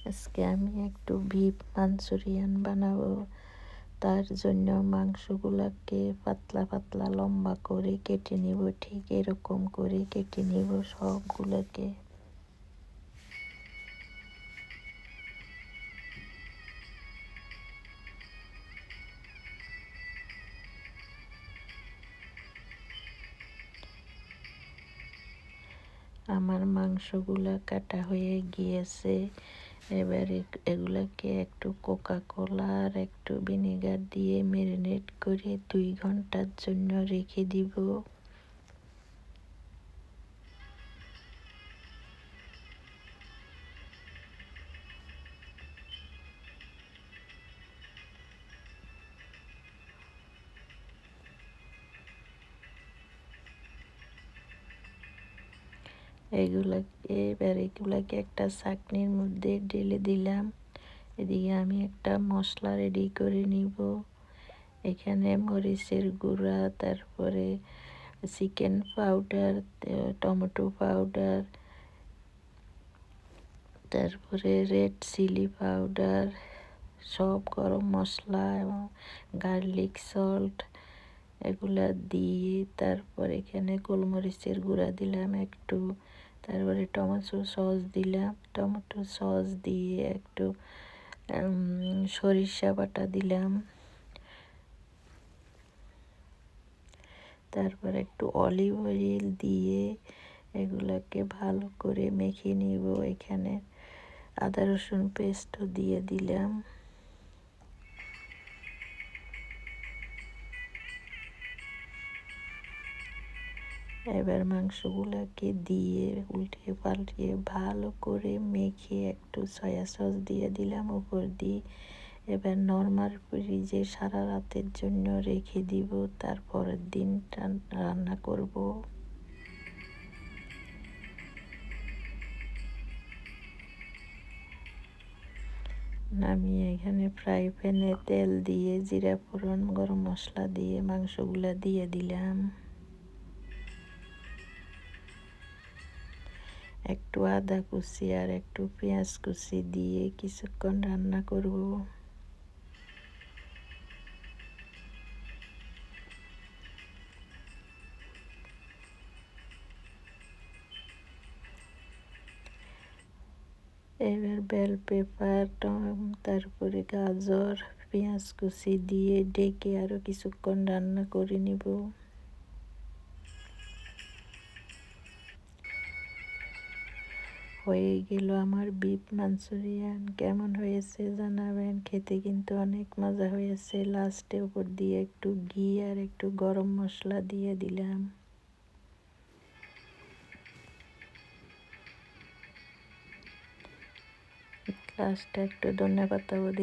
আজকে আমি একটু বিফ মাঞ্চুরিয়ান বানাবো। তার জন্য মাংসগুলোকে পাতলা পাতলা লম্বা করে কেটে নিব, ঠিক এরকম করে কেটে নিব সবগুলোকে। আমার মাংসগুলা কাটা হয়ে গিয়েছে। এবার এগুলাকে একটু কোকা কোলা আর একটু ভিনেগার দিয়ে ম্যারিনেট করে 2 ঘন্টার জন্য রেখে দিব। এগুলাকে একটা চাটনির মধ্যে ঢেলে দিলাম। এদিকে আমি একটা মশলা রেডি করে নিব। এখানে মরিচের গুঁড়া, তারপরে চিকেন পাউডার, টমেটো পাউডার, তারপরে রেড চিলি পাউডার, সব গরম মশলা এবং গার্লিক সল্ট এগুলা দিয়ে, তারপর এখানে গোলমরিচের গুঁড়া দিলাম একটু, তারপরে টমেটো সস দিলাম, টমেটো সস দিয়ে একটু সরিষা বাটা দিলাম, তারপর একটু অলিভ অয়েল দিয়ে এগুলাকে ভালো করে মেখে নিব। এখানে আদা রসুন পেস্টও দিয়ে দিলাম। এবার মাংসগুলোকে দিয়ে উল্টে পাল্টে ভালো করে মেখে একটু সয়া সস দিয়ে দিলাম উপর দিয়ে। এবার নরমাল ফ্রিজে সারা রাতের জন্য রেখে দিব, তারপরের দিন রান্না করব। নামিয়ে এখানে ফ্রাই প্যানে তেল দিয়ে জিরা ফোড়ন গরম মশলা দিয়ে মাংসগুলা দিয়ে দিলাম। একটু আদা কুচি আর একটু পেঁয়াজ কুচি দিয়ে কিছুক্ষণ রান্না করব। এবার বেল পেপার, তারপরে গাজর, পেঁয়াজ কুচি দিয়ে ডেকে আরও কিছুক্ষণ রান্না করে নিব। হয়ে গেল আমার বিফ মাঞ্চুরিয়ান। কেমন হয়েছে জানাবেন। খেতে কিন্তু অনেক মজা হয়েছে। লাস্টে উপর দিয়ে একটু ঘি আর একটু গরম মশলা দিয়ে দিলাম। লাস্টে একটু ধনেপাতাও দিলাম।